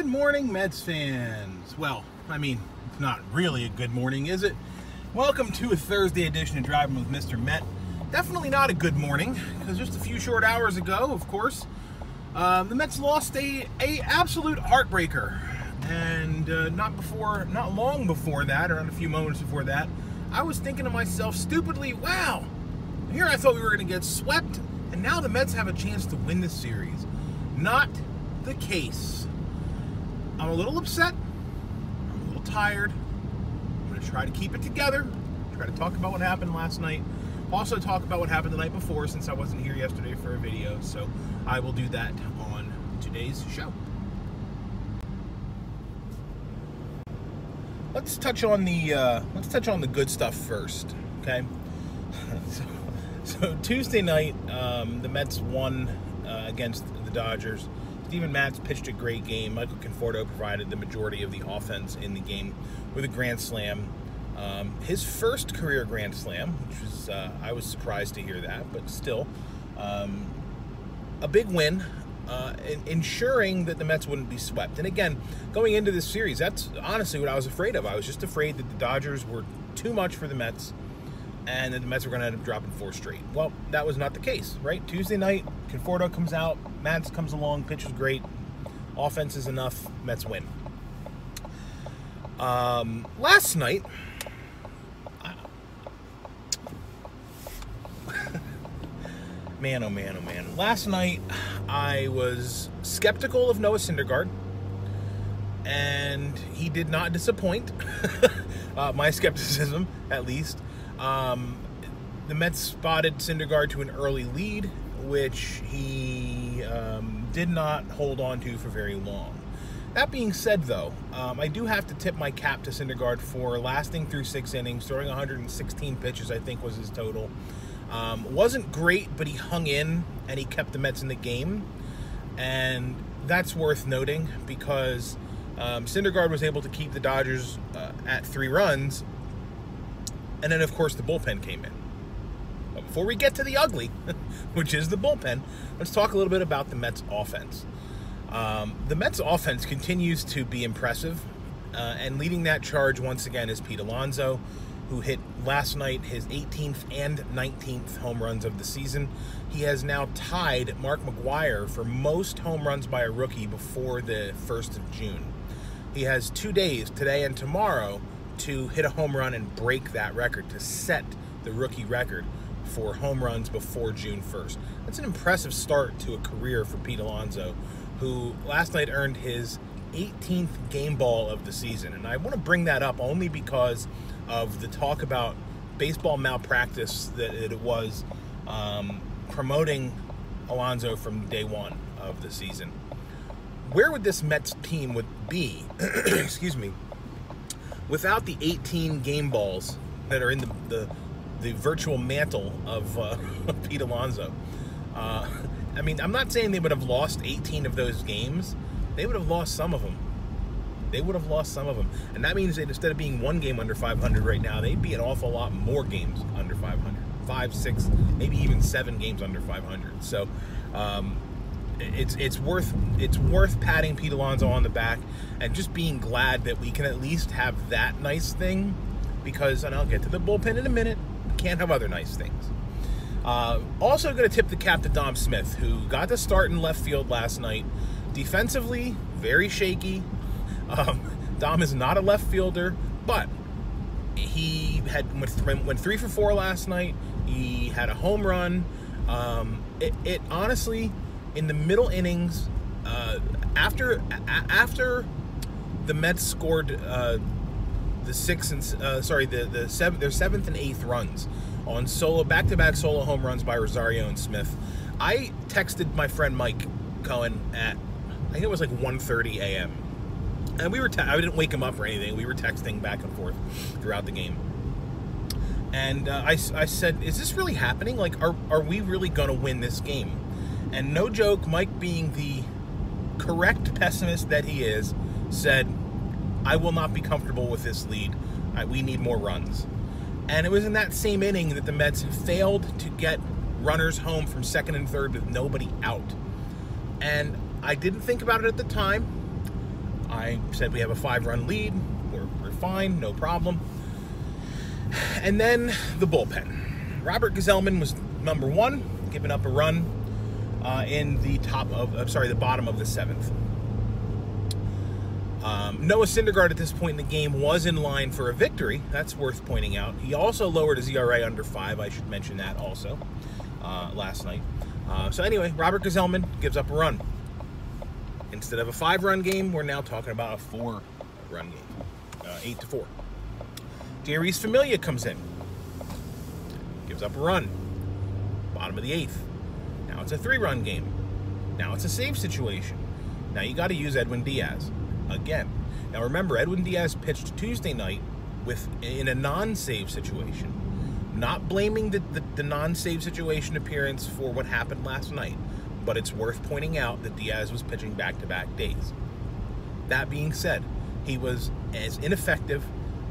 Good morning, Mets fans. Well, I mean, it's not really a good morning, is it? Welcome to a Thursday edition of Driving with Mr. Met. Definitely not a good morning, because just a few short hours ago, of course, the Mets lost a absolute heartbreaker. And not long before that, or a few moments before that, I was thinking to myself stupidly, wow, here I thought we were going to get swept, and now the Mets have a chance to win this series. Not the case. I'm a little upset. I'm a little tired. I'm going to try to keep it together. Try to talk about what happened last night. Also talk about what happened the night before, since I wasn't here yesterday for a video. So I will do that on today's show. Let's touch on the good stuff first, okay? So Tuesday night, the Mets won against the Dodgers. Steven Matz pitched a great game. Michael Conforto provided the majority of the offense in the game with a grand slam. His first career grand slam, which was, I was surprised to hear that, but still, a big win, ensuring that the Mets wouldn't be swept. And again, going into this series, that's honestly what I was afraid of. I was just afraid that the Dodgers were too much for the Mets, and that the Mets were going to end up dropping 4 straight. Well, that was not the case, right? Tuesday night, Conforto comes out, Matz comes along, pitches great, offense is enough, Mets win. Last night, man, oh man, oh man. Last night, I was skeptical of Noah Syndergaard, and he did not disappoint. My skepticism, at least. The Mets spotted Syndergaard to an early lead, which he did not hold on to for very long. That being said, though, I do have to tip my cap to Syndergaard for lasting through 6 innings, throwing 116 pitches, I think was his total. Wasn't great, but he hung in, and he kept the Mets in the game. And that's worth noting, because Syndergaard was able to keep the Dodgers at 3 runs, and then, of course, the bullpen came in. But before we get to the ugly, which is the bullpen, let's talk a little bit about the Mets offense. The Mets offense continues to be impressive, and leading that charge once again is Pete Alonso, who hit last night his 18th and 19th home runs of the season. He has now tied Mark McGwire for most home runs by a rookie before the 1st of June. He has 2 days, today and tomorrow, to hit a home run and break that record, to set the rookie record for home runs before June 1st. That's an impressive start to a career for Pete Alonso, who last night earned his 18th game ball of the season. And I want to bring that up only because of the talk about baseball malpractice that it was promoting Alonso from day one of the season. Where would this Mets team be excuse me, without the 18 game balls that are in the virtual mantle of Pete Alonso? I mean, I'm not saying they would have lost 18 of those games. They would have lost some of them. They would have lost some of them. And that means that instead of being 1 game under 500 right now, they'd be an awful lot more games under 500. 5, 6, maybe even 7 games under 500. So it's worth patting Pete Alonso on the back and just being glad that we can at least have that nice thing, because, and I'll get to the bullpen in a minute, we can't have other nice things. Also going to tip the cap to Dom Smith, who got to start in left field last night. Defensively, very shaky. Dom is not a left fielder, but he went 3 for 4 last night. He had a home run. It honestly, in the middle innings, after the Mets scored their 7th and 8th runs on back-to-back solo home runs by Rosario and Smith, I texted my friend Mike Cohen at, I think it was like 1:30 a.m. And we were I didn't wake him up or anything. We were texting back and forth throughout the game. And I said, is this really happening? Like, are we really going to win this game? And no joke, Mike, being the correct pessimist that he is, said, I will not be comfortable with this lead. We need more runs. And it was in that same inning that the Mets failed to get runners home from 2nd and 3rd with nobody out. And I didn't think about it at the time. I said we have a 5-run lead. We're fine, no problem. And then the bullpen. Robert Gsellman was number 1, giving up a run in the bottom of the 7th. Noah Syndergaard at this point in the game was in line for a victory. That's worth pointing out. He also lowered his ERA under 5. I should mention that also last night. So anyway, Robert Gsellman gives up a run. Instead of a 5-run game, we're now talking about a 4-run game, 8-4. Jeurys Familia comes in, gives up a run, bottom of the 8th. Now it's a 3-run game. Now it's a save situation. Now you got to use Edwin Diaz again. Now remember, Edwin Diaz pitched Tuesday night in a non-save situation. Not blaming the non-save situation appearance for what happened last night, but it's worth pointing out that Diaz was pitching back-to-back days. That being said, he was as ineffective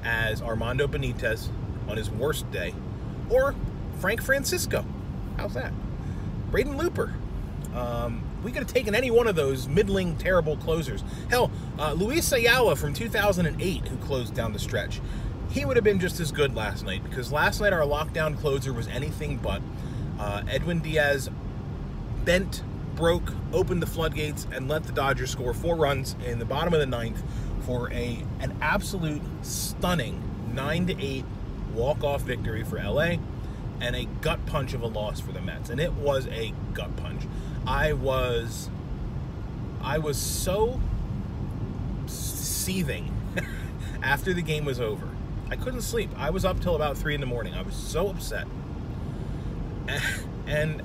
as Armando Benitez on his worst day, or Frank Francisco. How's that? Braden Looper. We could have taken any one of those middling, terrible closers. Hell, Luis Ayala from 2008, who closed down the stretch, he would have been just as good last night, because last night our lockdown closer was anything but. Edwin Diaz bent, broke, opened the floodgates, and let the Dodgers score 4 runs in the bottom of the 9th for an absolute stunning 9-8 walk-off victory for LA, and a gut punch of a loss for the Mets. And it was a gut punch. I was so seething after the game was over. I couldn't sleep. I was up till about 3 in the morning. I was so upset. And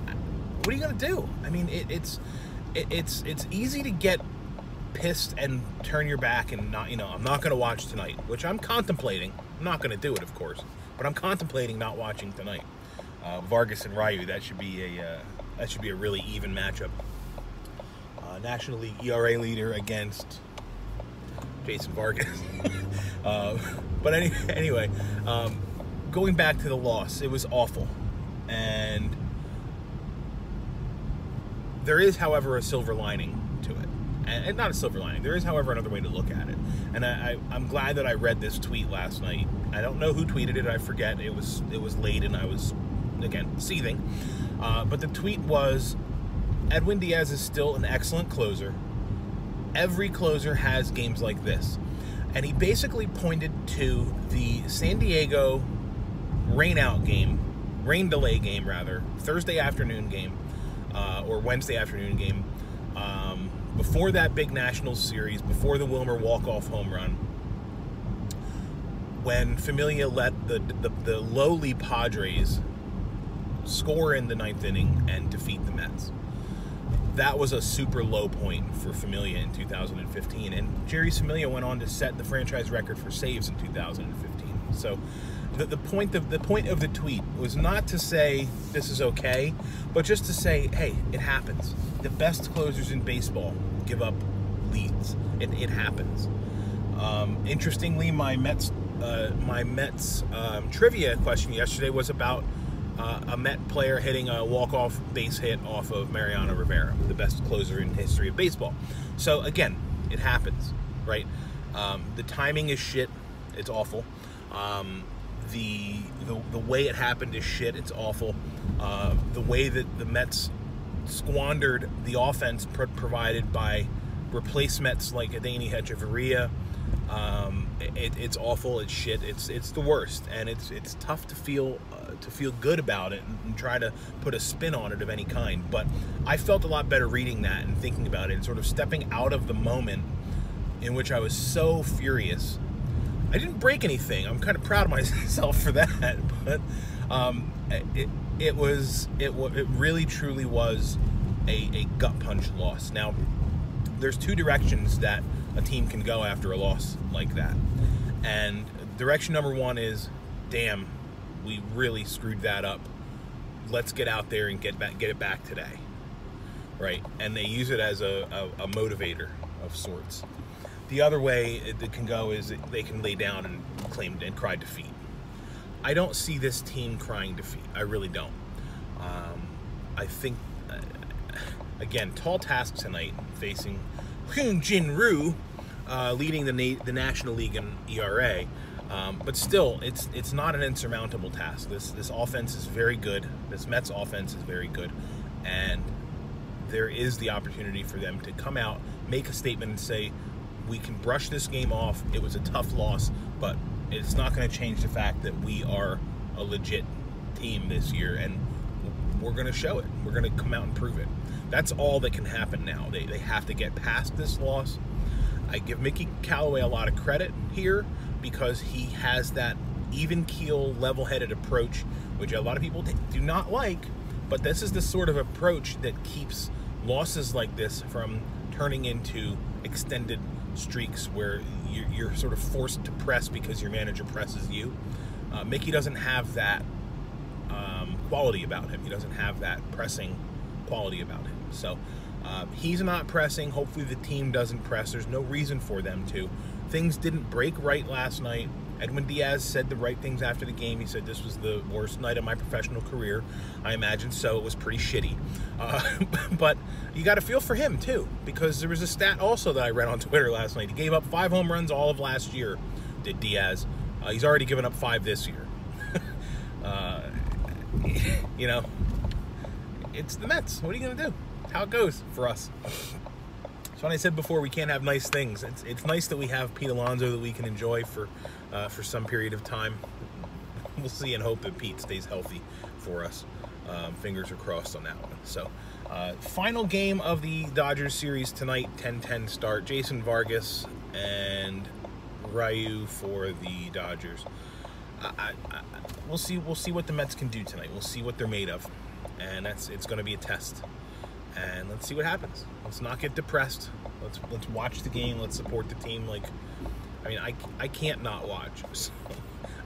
what are you gonna do? I mean, it's easy to get pissed and turn your back and not, I'm not gonna watch tonight, which I'm contemplating. I'm not gonna do it, of course, but I'm contemplating not watching tonight. Vargas and Ryu, that should be a really even matchup. National League ERA leader against Jason Vargas. But anyway, going back to the loss, it was awful. And there is, however, a silver lining to it. And not a silver lining. There is, however, another way to look at it. And I'm glad that I read this tweet last night. I don't know who tweeted it. I forget. It was late and I was, again, seething. But the tweet was, Edwin Diaz is still an excellent closer. Every closer has games like this. And he basically pointed to the San Diego rain delay game, Thursday afternoon game, or Wednesday afternoon game, before that big Nationals series, before the Wilmer walk-off home run, when Familia let the lowly Padres score in the 9th inning and defeat the Mets. That was a super low point for Familia in 2015, and Jeurys Familia went on to set the franchise record for saves in 2015. So the point of the tweet was not to say this is okay, but just to say, hey, it happens. The best closers in baseball give up leads. It happens. Interestingly, my Mets trivia question yesterday was about a Met player hitting a walk-off base hit off of Mariano Rivera, the best closer in history of baseball. So again, it happens, right? The timing is shit. It's awful. The way it happened is shit. It's awful. The way that the Mets squandered the offense provided by replacements like Adeiny Hechavarria, it's awful. It's shit. It's the worst, and it's tough to feel good about it and try to put a spin on it of any kind. But I felt a lot better reading that and thinking about it and sort of stepping out of the moment in which I was so furious. I didn't break anything. I'm kind of proud of myself for that, but it really truly was a gut punch loss. Now, there's 2 directions that a team can go after a loss like that. And direction number 1 is, damn, we really screwed that up. Let's get out there and get it back today, right? And they use it as a motivator of sorts. The other way it can go is they can lay down and claim and cry defeat. I don't see this team crying defeat. I really don't. I think, again, tall task tonight facing Hyun-Jin Ryu. leading the National League in ERA. But still, it's not an insurmountable task. This offense is very good. This Mets offense is very good, and there is the opportunity for them to come out, make a statement, and say, we can brush this game off. It was a tough loss, but it's not going to change the fact that we are a legit team this year, and we're going to show it. We're going to come out and prove it. That's all that can happen now. They have to get past this loss. I give Mickey Callaway a lot of credit here because he has that even keel, level-headed approach, which a lot of people do not like, but this is the sort of approach that keeps losses like this from turning into extended streaks where you're sort of forced to press because your manager presses you. Mickey doesn't have that quality about him. He doesn't have that pressing quality about him. So he's not pressing. Hopefully the team doesn't press. There's no reason for them to. Things didn't break right last night. Edwin Diaz said the right things after the game. He said this was the worst night of my professional career. I imagine so. It was pretty shitty. But you got to feel for him, too, because there was a stat also that I read on Twitter last night. He gave up 5 home runs all of last year, did Diaz. He's already given up 5 this year. You know, it's the Mets. What are you going to do? How it goes for us. So when I said before, we can't have nice things. It's nice that we have Pete Alonso that we can enjoy for some period of time. We'll see and hope that Pete stays healthy for us. Fingers are crossed on that one. So final game of the Dodgers series tonight, 10-10 start. Jason Vargas and Ryu for the Dodgers. We'll see what the Mets can do tonight. We'll see what they're made of, and it's going to be a test. And let's see what happens. Let's not get depressed. Let's watch the game. Let's support the team. Like, I mean, I can't not watch.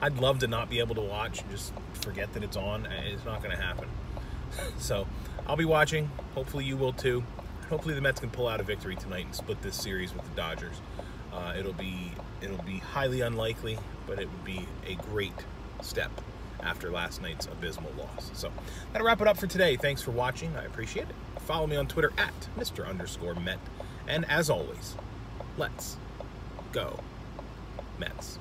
I'd love to not be able to watch and just forget that it's on. It's not going to happen. So I'll be watching. Hopefully you will too. Hopefully the Mets can pull out a victory tonight and split this series with the Dodgers. It'll be highly unlikely, but it would be a great step after last night's abysmal loss. So that'll wrap it up for today. Thanks for watching. I appreciate it. Follow me on Twitter at Mr_Met. And as always, let's go Mets.